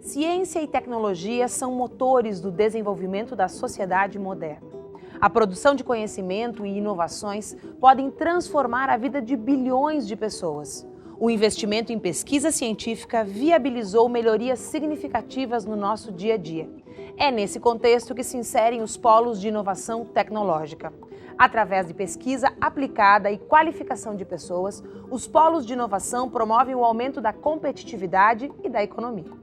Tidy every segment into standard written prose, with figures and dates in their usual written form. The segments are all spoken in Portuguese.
Ciência e tecnologia são motores do desenvolvimento da sociedade moderna. A produção de conhecimento e inovações podem transformar a vida de bilhões de pessoas. O investimento em pesquisa científica viabilizou melhorias significativas no nosso dia a dia. É nesse contexto que se inserem os polos de inovação tecnológica. Através de pesquisa aplicada e qualificação de pessoas, os polos de inovação promovem o aumento da competitividade e da economia.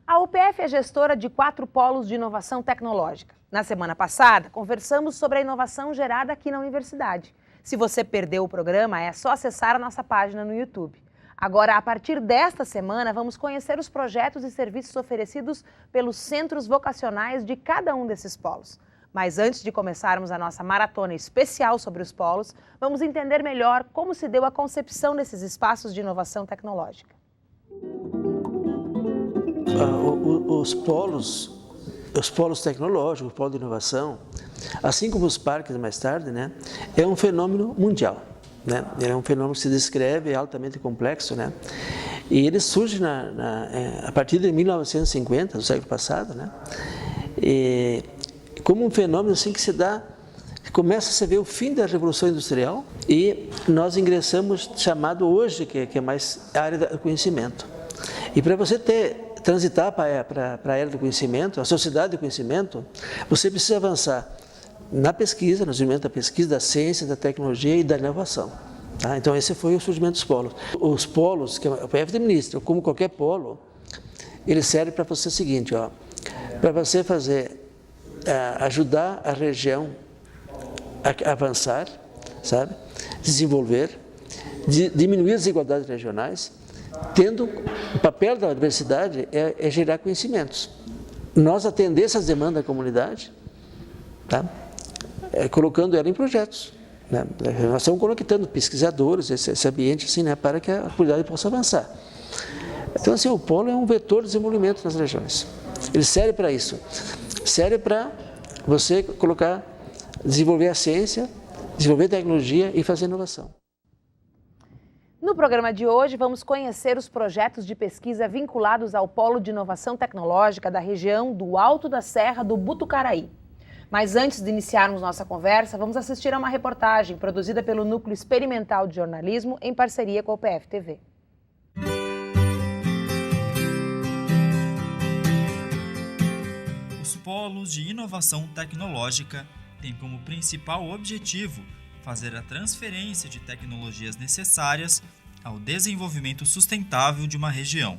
A UPF é gestora de 4 polos de inovação tecnológica. Na semana passada, conversamos sobre a inovação gerada aqui na universidade. Se você perdeu o programa, é só acessar a nossa página no YouTube. Agora, a partir desta semana, vamos conhecer os projetos e serviços oferecidos pelos centros vocacionais de cada um desses polos. Mas antes de começarmos a nossa maratona especial sobre os polos, vamos entender melhor como se deu a concepção desses espaços de inovação tecnológica. Os polos tecnológicos, o polo de inovação, assim como os parques mais tarde, né, é um fenômeno mundial. Né? Ele é um fenômeno que se descreve, é altamente complexo, né? E ele surge a partir de 1950, do século passado, né? E como um fenômeno assim que começa a se ver o fim da Revolução Industrial e nós ingressamos chamado hoje, que é mais a área do conhecimento. E para você transitar para a era do conhecimento, a sociedade do conhecimento, você precisa avançar na pesquisa, no desenvolvimento da pesquisa, da ciência, da tecnologia e da inovação. Tá? Então esse foi o surgimento dos polos. Os polos, que o PF administra, como qualquer polo, ele serve para você o seguinte, para você ajudar a região a avançar, sabe? Desenvolver, diminuir as desigualdades regionais, tendo o papel da universidade é gerar conhecimentos. Nós atender essas demandas da comunidade, tá? Colocando ela em projetos. Né? Nós estamos conectando pesquisadores, esse ambiente assim, né, para que a comunidade possa avançar. Então, assim, o polo é um vetor de desenvolvimento nas regiões. Ele serve para isso. Serve para você desenvolver a ciência, desenvolver a tecnologia e fazer inovação. No programa de hoje, vamos conhecer os projetos de pesquisa vinculados ao Polo de Inovação Tecnológica da região do Alto da Serra do Botucaraí. Mas antes de iniciarmos nossa conversa, vamos assistir a uma reportagem produzida pelo Núcleo Experimental de Jornalismo em parceria com a UPF TV. Os polos de inovação tecnológica têm como principal objetivo fazer a transferência de tecnologias necessárias ao desenvolvimento sustentável de uma região.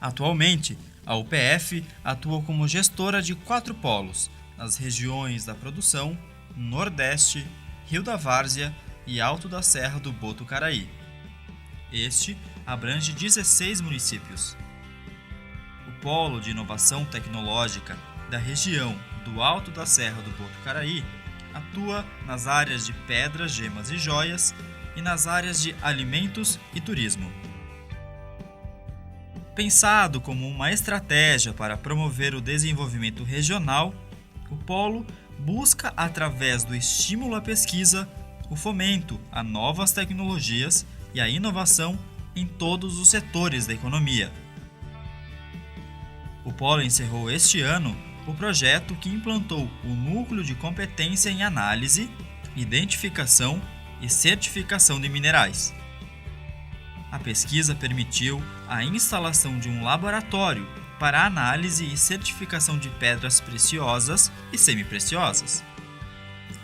Atualmente, a UPF atua como gestora de 4 polos, nas regiões da produção, Nordeste, Rio da Várzea e Alto da Serra do Botucaraí. Este abrange 16 municípios. O Polo de Inovação Tecnológica da região do Alto da Serra do Botucaraí atua nas áreas de pedras, gemas e joias e nas áreas de alimentos e turismo. Pensado como uma estratégia para promover o desenvolvimento regional, o Polo busca, através do estímulo à pesquisa, o fomento a novas tecnologias e a inovação em todos os setores da economia. O Polo encerrou este ano o projeto que implantou o Núcleo de Competência em Análise, Identificação e Certificação de Minerais. A pesquisa permitiu a instalação de um laboratório para análise e certificação de pedras preciosas e semipreciosas.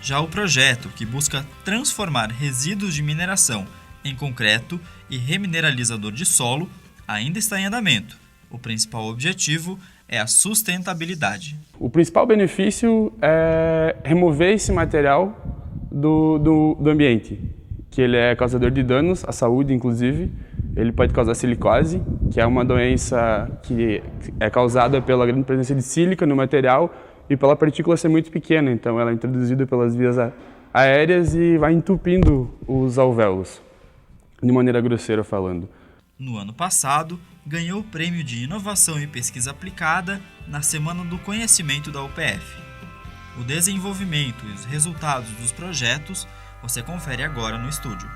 Já o projeto, que busca transformar resíduos de mineração em concreto e remineralizador de solo, ainda está em andamento. O principal objetivo é a sustentabilidade. O principal benefício é remover esse material do ambiente, que ele é causador de danos à saúde, inclusive. Ele pode causar silicose, que é uma doença que é causada pela grande presença de sílica no material e pela partícula ser muito pequena. Então ela é introduzida pelas vias aéreas e vai entupindo os alvéolos, de maneira grosseira falando. No ano passado, ganhou o Prêmio de Inovação e Pesquisa Aplicada na Semana do Conhecimento da UPF. O desenvolvimento e os resultados dos projetos você confere agora no estúdio.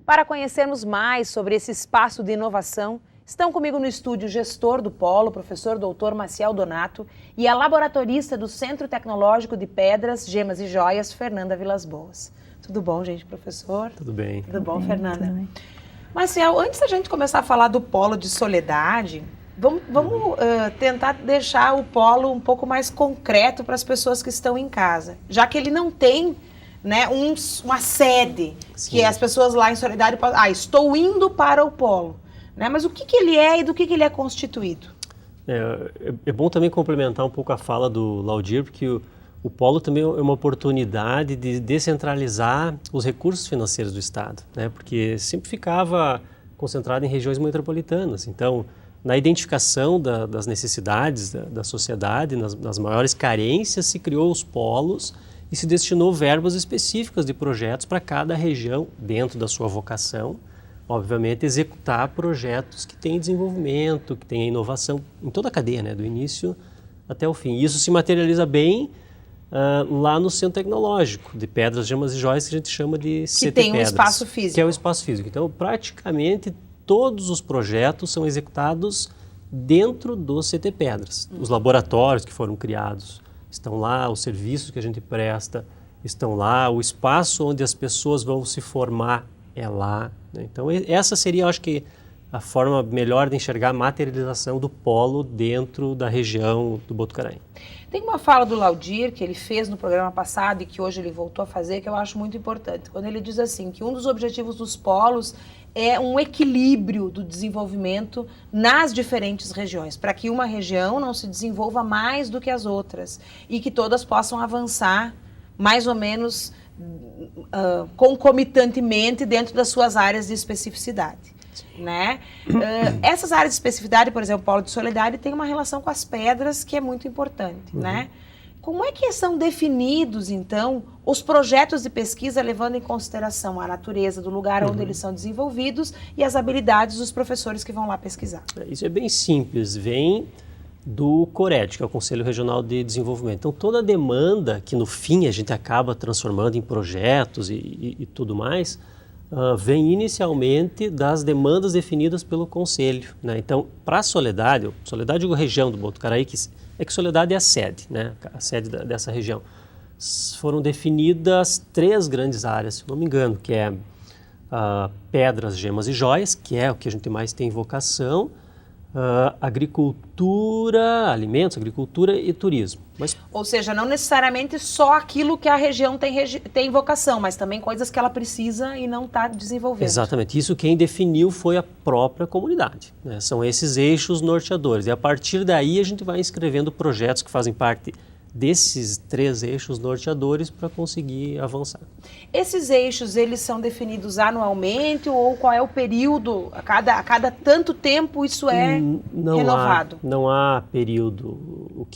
Para conhecermos mais sobre esse espaço de inovação, estão comigo no estúdio o gestor do Polo, professor Dr. Maciel Donato, e a laboratorista do Centro Tecnológico de Pedras, Gemas e Joias, Fernanda Vilas Boas. Tudo bom, gente, professor? Tudo bem. Tudo bom, bem, Fernanda? tudo bem. Maciel, antes da gente começar a falar do Polo de Soledade, vamos tentar deixar o Polo um pouco mais concreto para as pessoas que estão em casa, já que ele não tem, né, uma sede. Sim. Que as pessoas lá em Soledade podem... estou indo para o Polo. Né? Mas o que ele é e do que ele é constituído? É bom também complementar um pouco a fala do Laudir, porque o Polo também é uma oportunidade de descentralizar os recursos financeiros do Estado, né? Porque sempre ficava concentrado em regiões metropolitanas. Então, na identificação das necessidades da sociedade, nas maiores carências, se criou os polos e se destinou verbas específicas de projetos para cada região, dentro da sua vocação, obviamente, executar projetos que têm desenvolvimento, que têm inovação em toda a cadeia, né, do início até o fim. E isso se materializa bem lá no Centro Tecnológico de Pedras, Gemas e Joias, que a gente chama de CT Pedras. Que tem um espaço físico. Que é o espaço físico. Então, praticamente, todos os projetos são executados dentro do CT Pedras. Os laboratórios que foram criados estão lá, os serviços que a gente presta estão lá, o espaço onde as pessoas vão se formar é lá. Né? Então, essa seria, eu acho que, a forma melhor de enxergar a materialização do polo dentro da região do Botucaraí. Tem uma fala do Laudir, que ele fez no programa passado e que hoje ele voltou a fazer, que eu acho muito importante. Quando ele diz assim, que um dos objetivos dos polos é um equilíbrio do desenvolvimento nas diferentes regiões, para que uma região não se desenvolva mais do que as outras e que todas possam avançar mais ou menos concomitantemente dentro das suas áreas de especificidade. Né? Essas áreas de especificidade, por exemplo, o Polo de Soledade tem uma relação com as pedras que é muito importante. Né? Como é que são definidos, então, os projetos de pesquisa levando em consideração a natureza do lugar onde eles são desenvolvidos e as habilidades dos professores que vão lá pesquisar? Isso é bem simples, vem do CORED, que é o Conselho Regional de Desenvolvimento. Então, toda a demanda que no fim a gente acaba transformando em projetos e tudo mais, vem inicialmente das demandas definidas pelo Conselho. Né? Então, para a Soledade é a região do Botucaraí, que Soledade é a sede, né? A sede dessa região. Foram definidas 3 grandes áreas, se não me engano, que é Pedras, Gemas e Joias, que é o que a gente mais tem vocação, agricultura, alimentos, agricultura e turismo. Ou seja, não necessariamente só aquilo que a região tem vocação, mas também coisas que ela precisa e não está desenvolvendo. Exatamente. Isso quem definiu foi a própria comunidade. Né? São esses eixos norteadores. E a partir daí a gente vai inscrevendo projetos que fazem parte desses 3 eixos norteadores para conseguir avançar. Esses eixos, eles são definidos anualmente ou qual é o período? A cada tanto tempo isso é renovado? Não há período.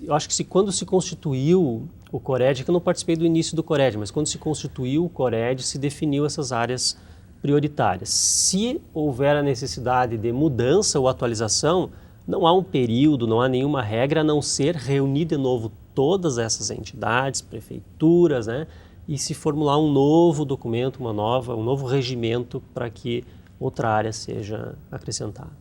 Eu acho que quando se constituiu o CORED, que eu não participei do início do CORED, mas quando se constituiu o CORED, se definiu essas áreas prioritárias. Se houver a necessidade de mudança ou atualização, não há um período, não há nenhuma regra, a não ser reunir de novo todas essas entidades, prefeituras, né, e se formular um novo documento, um novo regimento para que outra área seja acrescentada.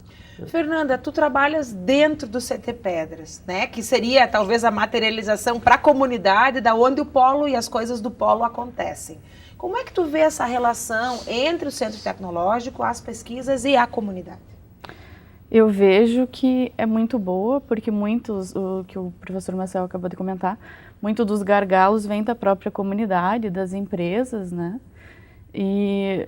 Fernanda, tu trabalhas dentro do CT Pedras, né, que seria talvez a materialização para a comunidade da onde o polo e as coisas do polo acontecem. Como é que tu vê essa relação entre o Centro Tecnológico, as pesquisas e a comunidade? Eu vejo que é muito boa, porque o que o professor Marcel acabou de comentar, muito dos gargalos vem da própria comunidade, das empresas, né? E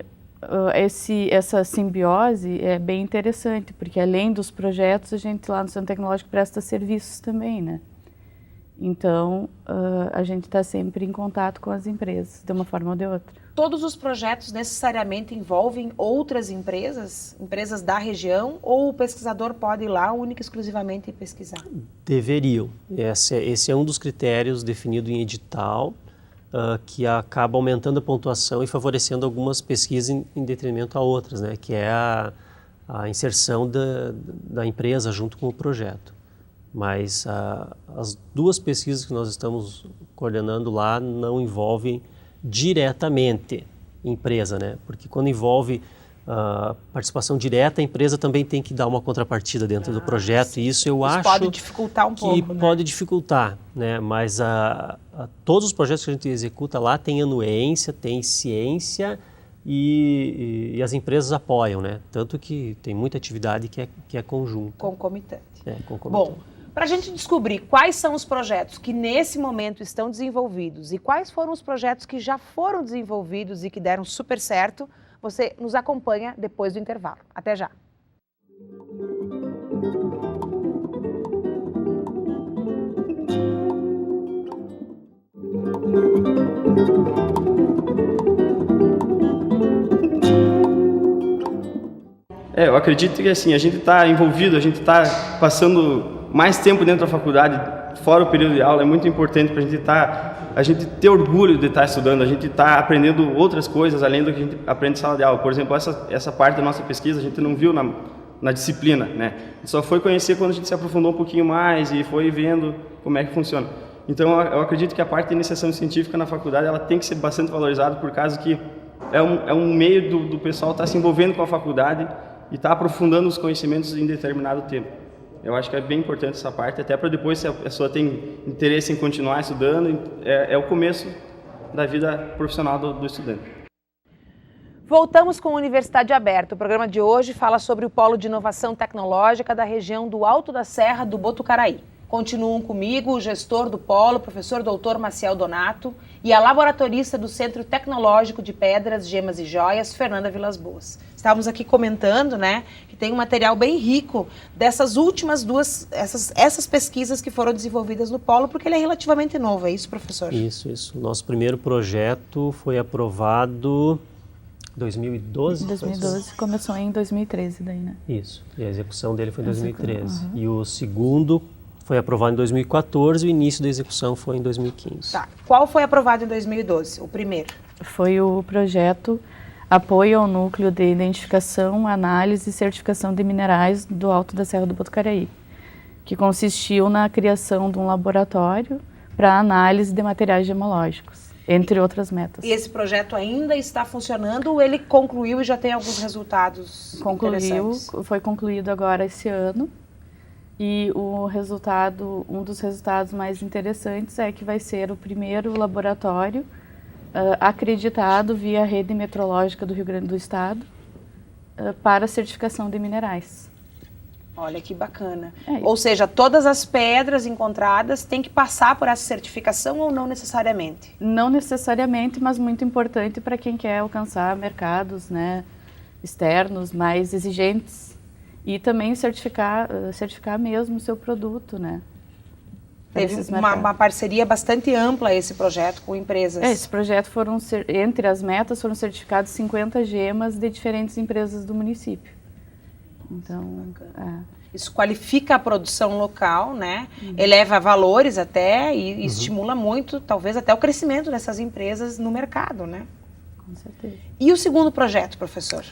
essa simbiose é bem interessante, porque além dos projetos, a gente lá no Centro Tecnológico presta serviços também, né? Então, a gente está sempre em contato com as empresas, de uma forma ou de outra. Todos os projetos necessariamente envolvem outras empresas da região, ou o pesquisador pode ir lá única e exclusivamente pesquisar? Deveriam. Esse é um dos critérios definido em edital que acaba aumentando a pontuação e favorecendo algumas pesquisas em detrimento a outras, né? Que é a inserção da empresa junto com o projeto. Mas as duas pesquisas que nós estamos coordenando lá não envolvem diretamente empresa, né? Porque quando envolve participação direta, a empresa também tem que dar uma contrapartida dentro do projeto, e isso eu acho pode dificultar um pouco, que pode dificultar, né? Mas todos os projetos que a gente executa lá tem anuência, tem ciência e as empresas apoiam, né? Tanto que tem muita atividade que é conjunta. Concomitante. Concomitante. Bom, para a gente descobrir quais são os projetos que nesse momento estão desenvolvidos e quais foram os projetos que já foram desenvolvidos e que deram super certo, você nos acompanha depois do intervalo. Até já! Eu acredito que assim, a gente está envolvido, a gente está passando mais tempo dentro da faculdade, fora o período de aula, é muito importante para a gente ter orgulho de estar estudando, a gente está aprendendo outras coisas além do que a gente aprende em sala de aula. Por exemplo, essa parte da nossa pesquisa a gente não viu na disciplina, né? Só foi conhecer quando a gente se aprofundou um pouquinho mais e foi vendo como é que funciona. Então, eu acredito que a parte de iniciação científica na faculdade ela tem que ser bastante valorizada, por causa que é um meio do pessoal estar se envolvendo com a faculdade e estar aprofundando os conhecimentos em determinado tempo. Eu acho que é bem importante essa parte, até para depois, se a pessoa tem interesse em continuar estudando, é o começo da vida profissional do estudante. Voltamos com a Universidade Aberta. O programa de hoje fala sobre o Polo de Inovação Tecnológica da região do Alto da Serra do Botucaraí. Continuam comigo o gestor do Polo, professor Dr. Maciel Donato, e a laboratorista do Centro Tecnológico de Pedras, Gemas e Joias, Fernanda Vilas Boas. Estávamos aqui comentando, né, que tem um material bem rico dessas últimas duas, essas pesquisas que foram desenvolvidas no Polo, porque ele é relativamente novo, é isso, professor? Isso. Nosso primeiro projeto foi aprovado em 2012? 2012, começou em 2013 daí, né? Isso, e a execução dele foi em 2013. E o segundo foi aprovado em 2014 e o início da execução foi em 2015. Tá. Qual foi aprovado em 2012, o primeiro? Foi o projeto Apoio ao Núcleo de Identificação, Análise e Certificação de Minerais do Alto da Serra do Botucaraí, que consistiu na criação de um laboratório para análise de materiais gemológicos, entre outras metas. E esse projeto ainda está funcionando ou ele concluiu e já tem alguns resultados interessantes? Foi concluído agora esse ano. E um dos resultados mais interessantes é que vai ser o primeiro laboratório acreditado via Rede Metrológica do Rio Grande do Estado para certificação de minerais. Olha que bacana. Ou seja, todas as pedras encontradas têm que passar por essa certificação ou não necessariamente? Não necessariamente, mas muito importante para quem quer alcançar mercados, né, externos mais exigentes. E também certificar mesmo o seu produto, né? Teve uma parceria bastante ampla esse projeto com empresas. Esse projeto entre as metas foram certificados 50 gemas de diferentes empresas do município. Então, isso qualifica a produção local, né? Eleva valores até e estimula muito, talvez até o crescimento dessas empresas no mercado, né? Com certeza. E o segundo projeto, professor?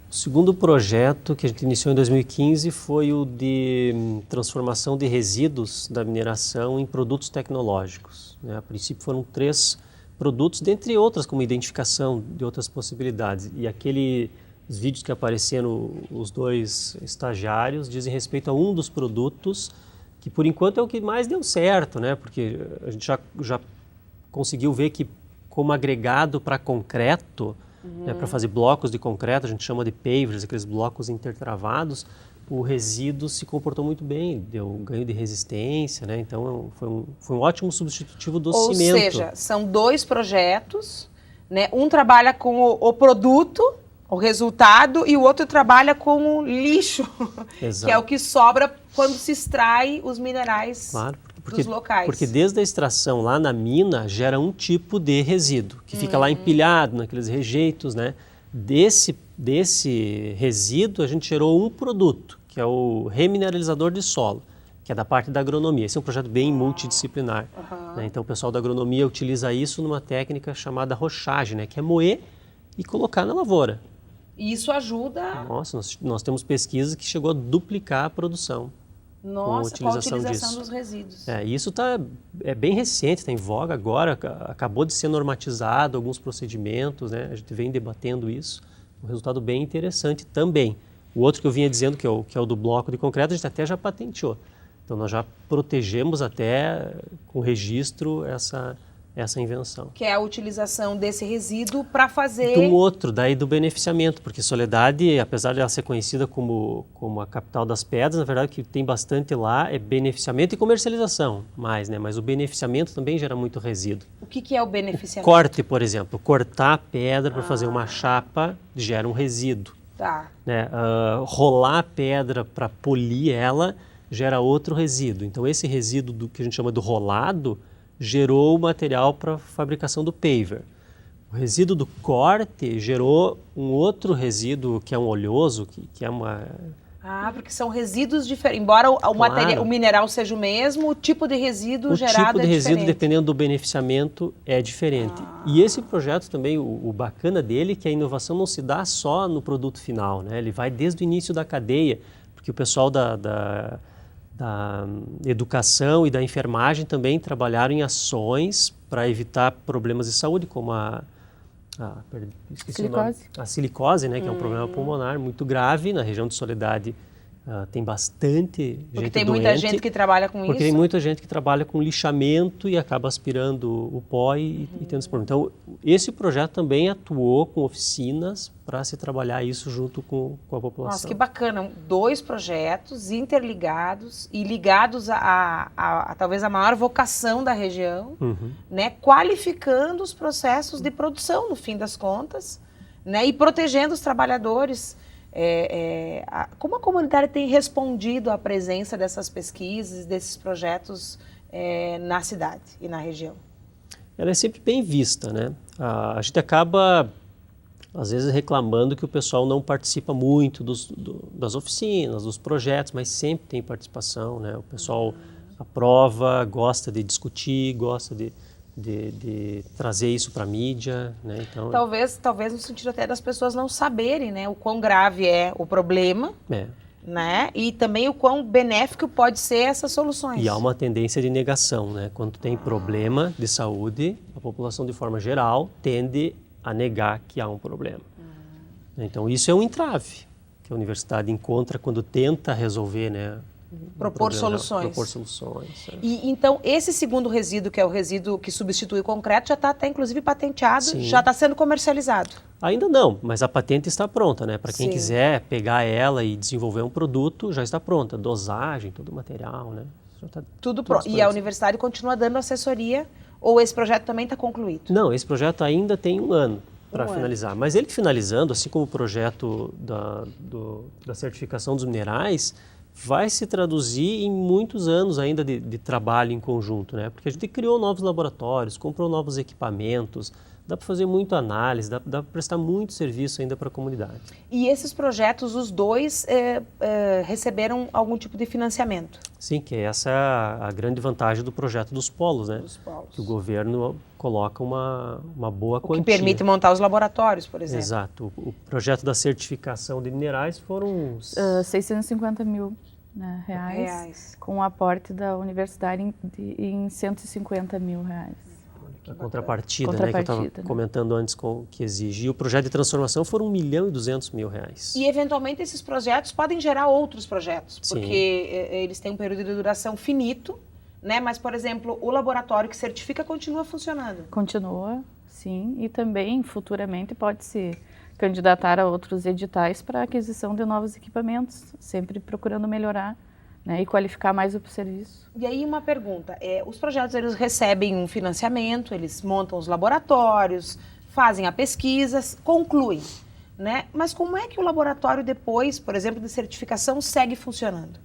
O segundo projeto que a gente iniciou em 2015 foi o de transformação de resíduos da mineração em produtos tecnológicos. A princípio foram 3 produtos, dentre outras, como identificação de outras possibilidades. E os vídeos que apareceram, os 2 estagiários, dizem respeito a um dos produtos, que por enquanto é o que mais deu certo, né? Porque a gente já conseguiu ver que como agregado para concreto, para fazer blocos de concreto, a gente chama de pavers, aqueles blocos intertravados, o resíduo se comportou muito bem, deu um ganho de resistência, né? Então foi um ótimo substitutivo do cimento. Ou seja, são 2 projetos, né? Um trabalha com o produto, o resultado, e o outro trabalha com o lixo, que é o que sobra quando se extrai os minerais dos locais. Porque desde a extração lá na mina gera um tipo de resíduo, que fica lá empilhado naqueles rejeitos, né? Desse resíduo a gente gerou um produto, que é o remineralizador de solo. que é da parte da agronomia. Esse é um projeto bem multidisciplinar. Né? Então, o pessoal da agronomia utiliza isso numa técnica chamada rochagem, né? Que é moer e colocar na lavoura. E isso ajuda... Nossa, nós temos pesquisas que chegou a duplicar a produção. Nossa, com a utilização dos resíduos. Isso é bem recente, está em voga agora, acabou de ser normatizado alguns procedimentos, né? A gente vem debatendo isso, um resultado bem interessante também. O outro que eu vinha dizendo, que é o do bloco de concreto, a gente até já patenteou. Então, nós já protegemos até com registro essa invenção. Que é a utilização desse resíduo para fazer... Do outro, daí do beneficiamento, porque Soledade, apesar de ela ser conhecida como a capital das pedras, na verdade o que tem bastante lá é beneficiamento e comercialização, né? Mas o beneficiamento também gera muito resíduo. O que é o beneficiamento? Corte, por exemplo, cortar a pedra para fazer uma chapa gera um resíduo. Tá. Né? Rolar a pedra para polir ela gera outro resíduo. Então, esse resíduo que a gente chama do rolado gerou o material para a fabricação do paver. O resíduo do corte gerou um outro resíduo que é um oleoso, que é uma... Porque são resíduos diferentes. Embora o mineral seja o mesmo, o tipo de resíduo gerado é diferente. O tipo de resíduo, dependendo do beneficiamento, é diferente. E esse projeto também, o bacana dele é que a inovação não se dá só no produto final, né? Ele vai desde o início da cadeia, porque o pessoal da educação e da enfermagem também trabalharam em ações para evitar problemas de saúde, como a silicose, né, que é um problema pulmonar muito grave. Na região de Soledade tem bastante gente doente. Porque tem muita gente que trabalha com isso. Porque tem muita gente que trabalha com lixamento e acaba aspirando o pó e tendo esse problema. Então, esse projeto também atuou com oficinas para se trabalhar isso junto com a população. Nossa, que bacana. 2 projetos interligados e ligados a talvez a maior vocação da região, né? Qualificando os processos de produção, no fim das contas, né? E protegendo os trabalhadores. Como a comunidade tem respondido à presença dessas pesquisas, desses projetos na cidade e na região? Ela é sempre bem vista, né? A gente acaba, às vezes, reclamando que o pessoal não participa muito das oficinas, dos projetos, mas sempre tem participação, né? O pessoal aprova, gosta de discutir, gosta de trazer isso para a mídia, né? Então, talvez no sentido até das pessoas não saberem, né, o quão grave é o problema, né, e também o quão benéfico pode ser essas soluções. E há uma tendência de negação, né? Quando tem problema de saúde, a população de forma geral tende a negar que há um problema. Então isso é um entrave que a universidade encontra quando tenta resolver, né? Propor soluções. E então, esse segundo resíduo, que é o resíduo que substitui o concreto, já está até inclusive patenteado, já está sendo comercializado. Ainda não, mas a patente está pronta, né? Para quem quiser pegar ela e desenvolver um produto, já está pronta. Dosagem, todo o material, né? Já tá tudo pronto. E a universidade continua dando assessoria, ou esse projeto também está concluído? Não, esse projeto ainda tem 1 ano para finalizar. Mas ele finalizando, assim como o projeto da certificação dos minerais, vai se traduzir em muitos anos ainda de trabalho em conjunto, né? Porque a gente criou novos laboratórios, comprou novos equipamentos, dá para fazer muita análise, dá para prestar muito serviço ainda para a comunidade. E esses projetos, os 2, receberam algum tipo de financiamento? Sim, que essa é a grande vantagem do projeto dos polos, né? Dos polos. Que o governo coloca uma boa quantia. O que permite montar os laboratórios, por exemplo. Exato. O projeto da certificação de minerais foram... 650 mil reais, com o aporte da universidade em 150 mil reais. A contrapartida, né, que eu estava comentando antes que exige. E o projeto de transformação foram 1.200.000 reais. E, eventualmente, esses projetos podem gerar outros projetos, porque eles têm um período de duração finito, né? Mas, por exemplo, o laboratório que certifica continua funcionando. Continua, sim. E também, futuramente, pode se candidatar a outros editais para aquisição de novos equipamentos, sempre procurando melhorar, né, e qualificar mais o serviço. E aí uma pergunta, os projetos eles recebem um financiamento, eles montam os laboratórios, fazem a pesquisa, concluem, né? Mas como é que o laboratório depois, por exemplo, de certificação, segue funcionando?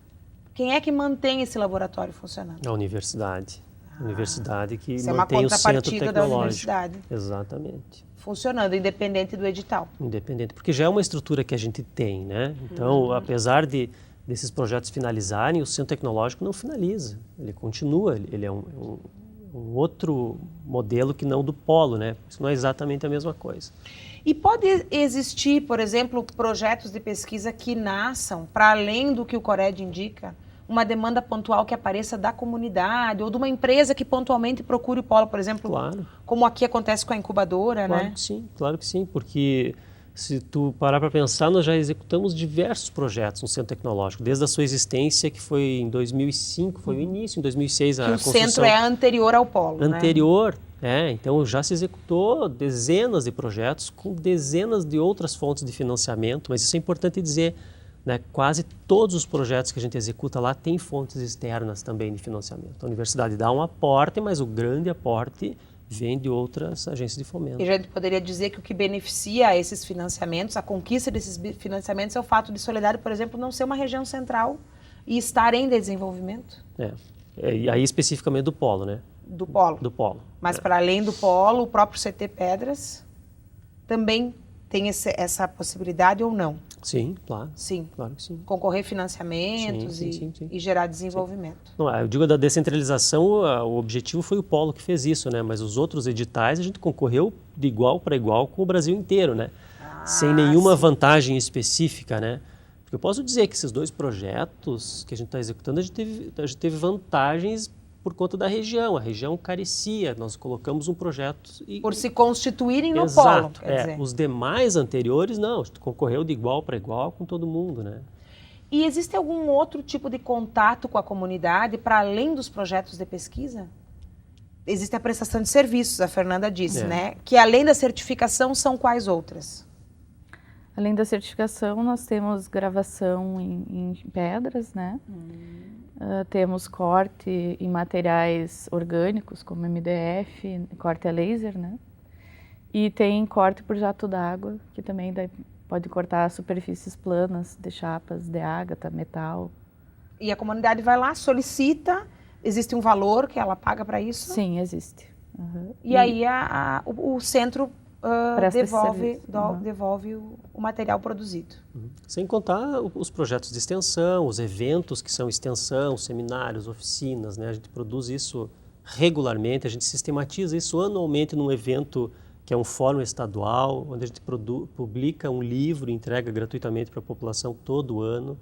Quem é que mantém esse laboratório funcionando? A universidade. A universidade que mantém o centro tecnológico. Da universidade. Exatamente. Funcionando, independente do edital. Independente, porque já é uma estrutura que a gente tem, né? Então, apesar de desses projetos finalizarem, o centro tecnológico não finaliza, ele continua, ele é um outro modelo que não do polo, né? Isso não é exatamente a mesma coisa. E pode existir, por exemplo, projetos de pesquisa que nasçam, para além do que o CORED indica, uma demanda pontual que apareça da comunidade ou de uma empresa que pontualmente procure o polo, por exemplo, Claro. como aqui acontece com a incubadora, né? Claro que sim, porque se tu parar para pensar, nós já executamos diversos projetos no Centro Tecnológico, desde a sua existência, que foi em 2005, foi o início, em 2006 a Que o construção. centro é anterior ao polo, Anterior, então já se executou dezenas de projetos com dezenas de outras fontes de financiamento, mas isso é importante dizer, né? Quase todos os projetos que a gente executa lá têm fontes externas também de financiamento. A universidade dá um aporte, mas o grande aporte vem de outras agências de fomento. E a gente poderia dizer que o que beneficia esses financiamentos, a conquista desses financiamentos, é o fato de Soledade, por exemplo, não ser uma região central e estar em desenvolvimento. E aí especificamente do polo, né? Do polo. Do polo. Mas para além do polo, o próprio CT Pedras também tem essa possibilidade ou não? Sim, claro. Sim. Claro que sim. Concorrer financiamentos Sim. e gerar desenvolvimento. Não, eu digo da descentralização, o objetivo foi o polo que fez isso, né? Mas os outros editais a gente concorreu de igual para igual com o Brasil inteiro, né? Sem nenhuma vantagem específica, né? Porque eu posso dizer que esses dois projetos que a gente está executando, a gente teve vantagens por conta da região. A região carecia, nós colocamos um projeto... Por se constituírem no Exato, polo, quer dizer. Os demais anteriores, não, a gente concorreu de igual para igual com todo mundo, né? E existe algum outro tipo de contato com a comunidade para além dos projetos de pesquisa? Existe a prestação de serviços, a Fernanda disse, né? Que além da certificação, são quais outras? Além da certificação, nós temos gravação em pedras, né? Temos corte em materiais orgânicos, como MDF, corte a laser, né? E tem corte por jato d'água, que também pode cortar superfícies planas de chapas de ágata, metal. E a comunidade vai lá, solicita, existe um valor que ela paga para isso? Sim, existe. E aí o centro devolve o material produzido. Sem contar os projetos de extensão, os eventos que são extensão, seminários, oficinas, né? A gente produz isso regularmente, a gente sistematiza isso anualmente num evento que é um fórum estadual, onde a gente publica um livro e entrega gratuitamente para a população todo ano.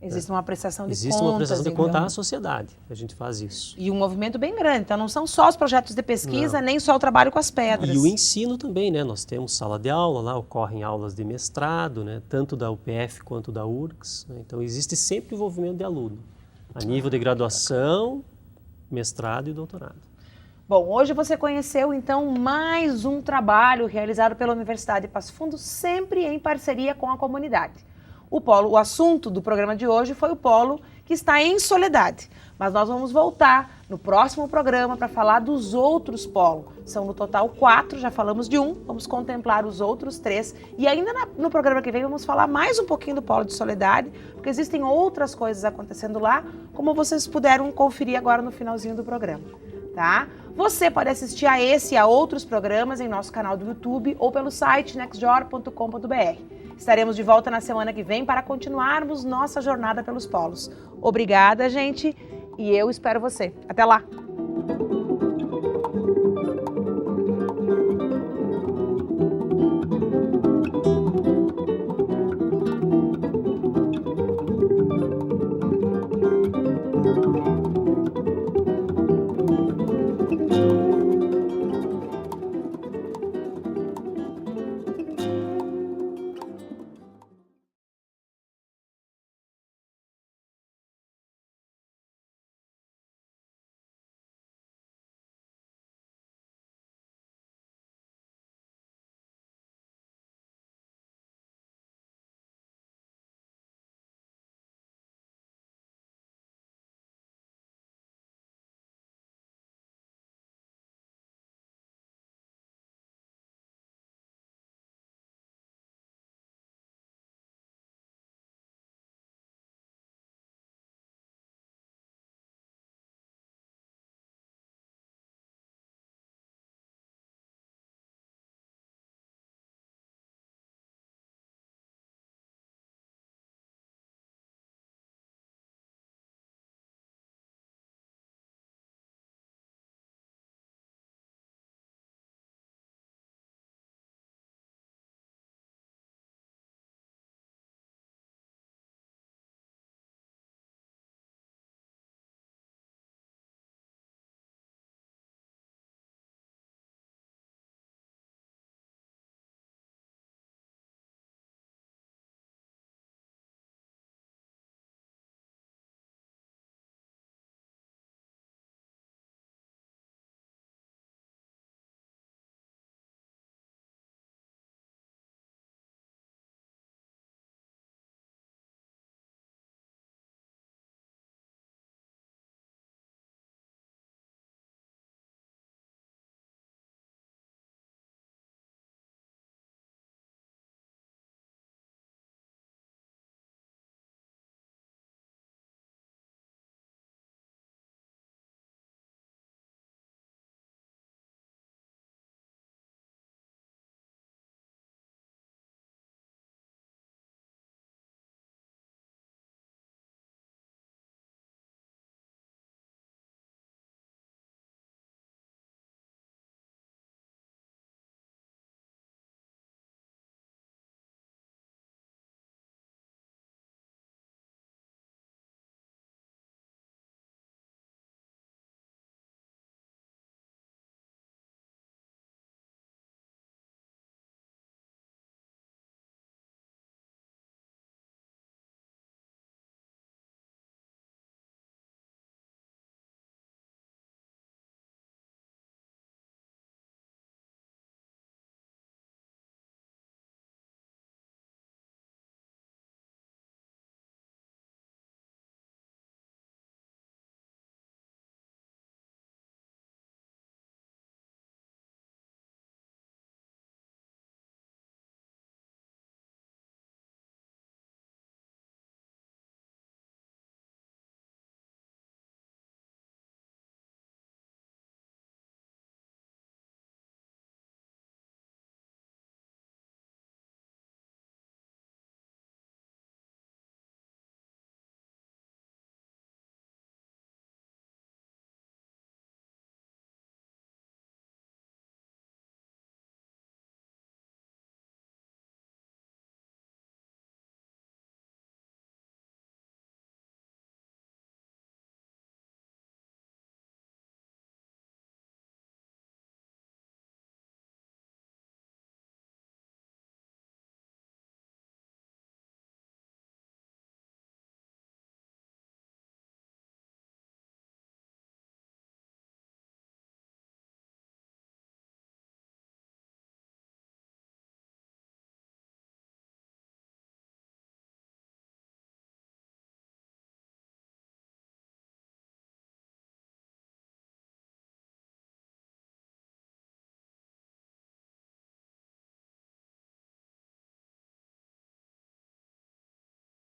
Existe uma prestação de contas. Existe uma prestação de contas à sociedade, a gente faz isso. E um movimento bem grande, então não são só os projetos de pesquisa, nem só o trabalho com as pedras. E o ensino também, né? Nós temos sala de aula, lá ocorrem aulas de mestrado, né? Tanto da UPF quanto da URGS, né? Então existe sempre envolvimento de aluno, a nível de graduação, mestrado e doutorado. Bom, hoje você conheceu então mais um trabalho realizado pela Universidade de Passo Fundo, sempre em parceria com a comunidade. O assunto do programa de hoje foi o polo que está em Soledade, mas nós vamos voltar no próximo programa para falar dos outros polos. São no total 4, já falamos de um, vamos contemplar os outros 3 e ainda no programa que vem vamos falar mais um pouquinho do polo de Soledade, porque existem outras coisas acontecendo lá, como vocês puderam conferir agora no finalzinho do programa, tá? Você pode assistir a esse e a outros programas em nosso canal do YouTube ou pelo site nextjor.com.br. Estaremos de volta na semana que vem para continuarmos nossa jornada pelos polos. Obrigada, gente, e eu espero você. Até lá!